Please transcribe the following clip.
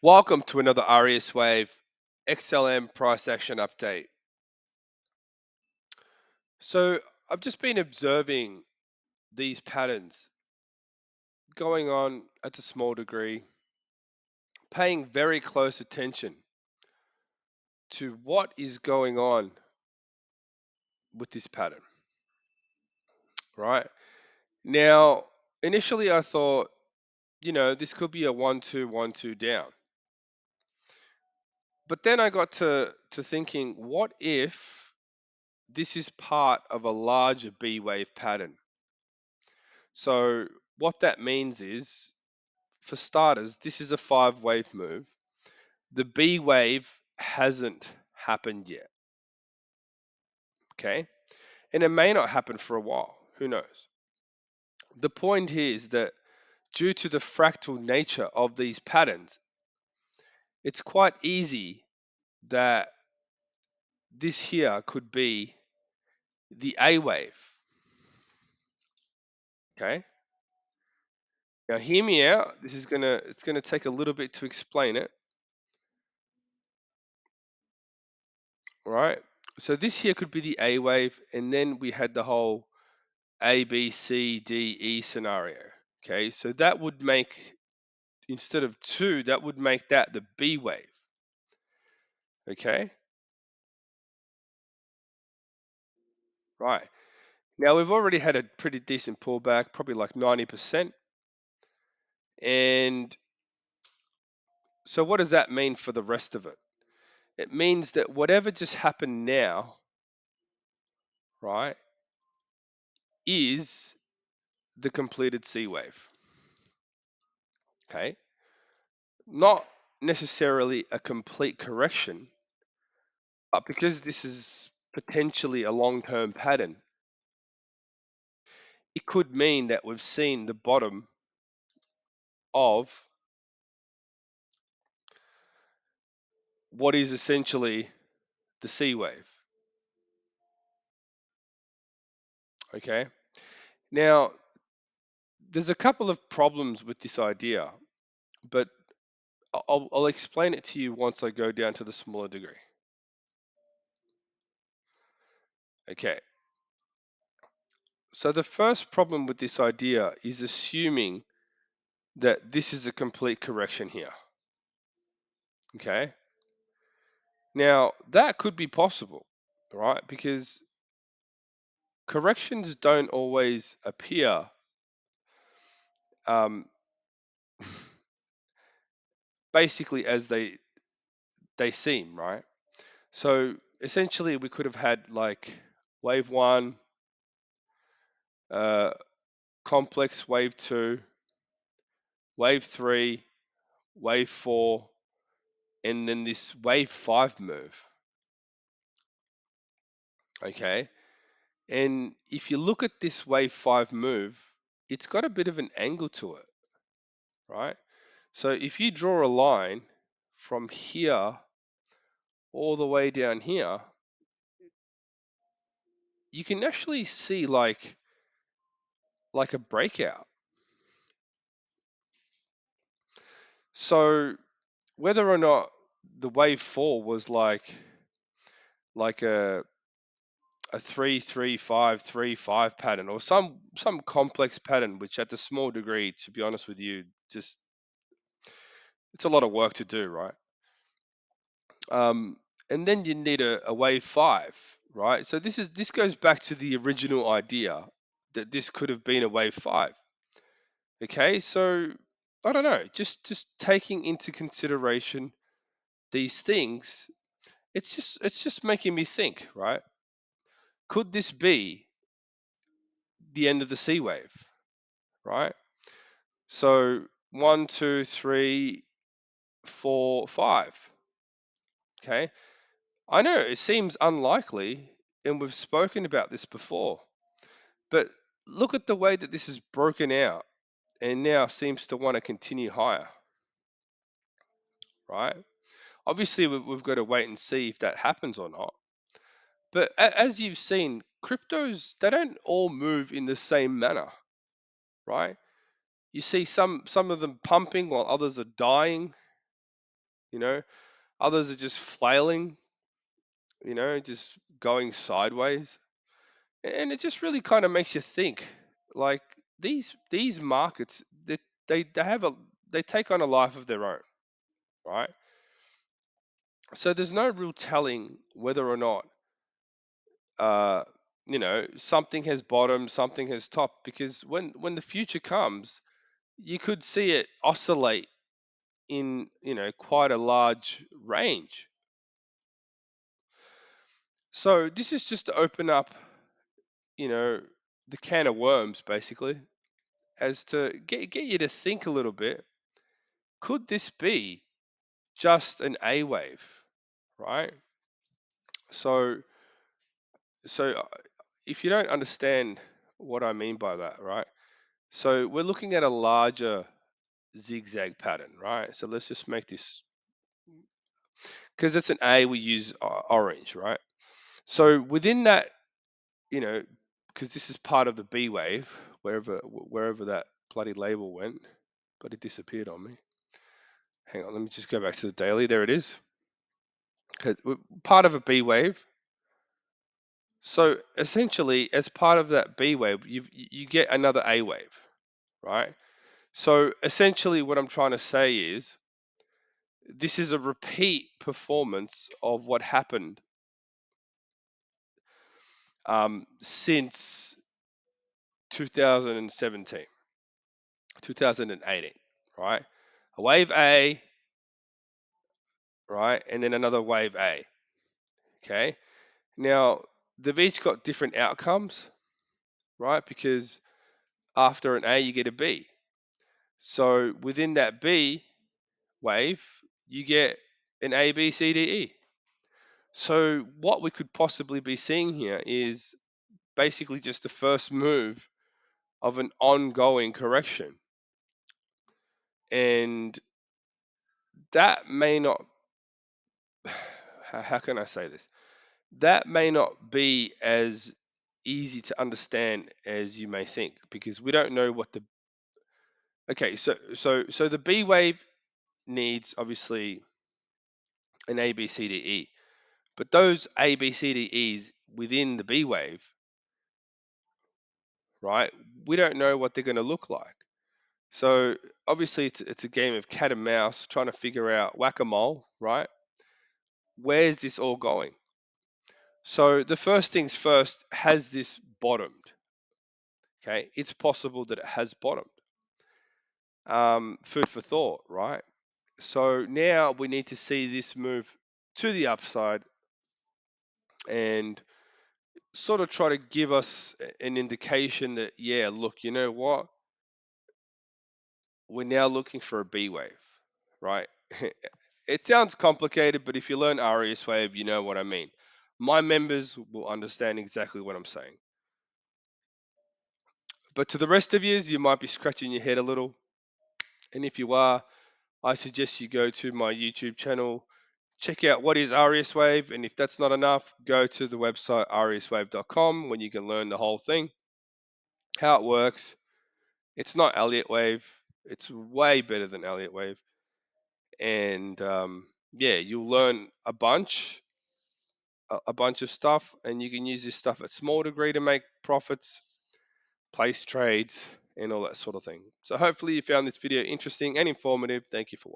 Welcome to another AriasWave XLM price action update. So I've just been observing these patterns going on at a small degree, paying very close attention to what is going on with this pattern, right? Now, initially I thought, this could be a 1-2, 1-2 down. But then I got to thinking, what if this is part of a larger B wave pattern? So what that means is, for starters, this is a 5 wave move. The B wave hasn't happened yet. Okay. And it may not happen for a while. Who knows? The point here is that due to the fractal nature of these patterns, it's quite easy that this here could be the A wave. Okay. Now hear me out. It's gonna take a little bit to explain it. All right. So this here could be the A wave, and then we had the whole A, B, C, D, E scenario. Okay, so that would make, instead of 2, that would make that the B wave. Okay, right. Now we've already had a pretty decent pullback, probably like 90%. And so what does that mean for the rest of it? It means that whatever just happened now, right, is the completed C wave. Okay, not necessarily a complete correction, but because this is potentially a long-term pattern, it could mean that we've seen the bottom of what is essentially the C wave. Okay. Now, there's a couple of problems with this idea, but I'll explain it to you once I go down to the smaller degree. Okay. So the first problem with this idea is assuming that this is a complete correction here. Okay. Now, that could be possible, right? Because corrections don't always appear um, basically as they seem, right? So essentially, we could have had like wave 1, uh, complex wave 2, wave 3, wave 4, and then this wave 5 move. Okay. And if you look at this wave 5 move, it's got a bit of an angle to it, right? So if you draw a line from here all the way down here, you can actually see like a breakout. So whether or not the wave 4 was like a 3-3-5-3-5 pattern, or some complex pattern, which at the small degree, to be honest with you, just it's a lot of work to do, right? um, and then you need a wave 5, right? So this goes back to the original idea that this could have been a wave 5. Okay, so I don't know, just taking into consideration these things, it's just making me think, right? Could this be the end of the C wave, right? So 1, 2, 3, 4, 5. Okay, I know it seems unlikely, and we've spoken about this before, but look at the way that this is broken out and now seems to want to continue higher, right? Obviously, we've got to wait and see if that happens or not. But as you've seen, cryptos, they don't all move in the same manner, right? You see some of them pumping while others are dying. you know, others are just flailing, just going sideways. And it just really kind of makes you think, like these markets, they have a they take on a life of their own, right? So there's no real telling whether or not uh, something has bottomed, something has topped, because when the future comes, you could see it oscillate in quite a large range. So this is just to open up, you know, the can of worms, basically, as to get you to think a little bit. Could this be just an A wave, right? So so if you don't understand what I mean by that, right? So we're looking at a larger zigzag pattern, right? So let's just make this, because it's an A, we use orange, right? So within that, you know, because this is part of the B wave, wherever that bloody label went, but it disappeared on me. Hang on, let me just go back to the daily. There it is. 'Cause part of a B wave. So essentially, as part of that B wave, you get another A wave, right? So essentially, what I'm trying to say is this is a repeat performance of what happened since 2017, 2018, right? A wave A, right, and then another wave A. Okay. Now they've each got different outcomes, right? Because after an A, you get a B. So within that B wave, you get an A, B, C, D, E. So what we could possibly be seeing here is basically just the first move of an ongoing correction. And that may not, how can I say this? That may not be as easy to understand as you may think, because we don't know what the, okay, so the B wave needs obviously an A, B, C, D, E. But those A, B, C, D, E's within the B wave, right? We don't know what they're going to look like. So obviously it's a game of cat and mouse, trying to figure out whack-a-mole, right? Where's this all going? So the first things first, has this bottomed? Okay, it's possible that it has bottomed. Food for thought, right? So now we need to see this move to the upside and sort of try to give us an indication that, yeah, look, you know what? We're now looking for a B wave, right? It sounds complicated, but if you learn AriasWave, you know what I mean. My members will understand exactly what I'm saying. But to the rest of you might be scratching your head a little. And if you are, I suggest you go to my YouTube channel, check out what is AriasWave, and if that's not enough, go to the website ariaswave.com when you can learn the whole thing, how it works. It's not Elliott Wave. It's way better than Elliott Wave. And yeah, you'll learn a bunch of stuff, and you can use this stuff at small degree to make profits, place trades, and all that sort of thing. So hopefully you found this video interesting and informative. Thank you for watching.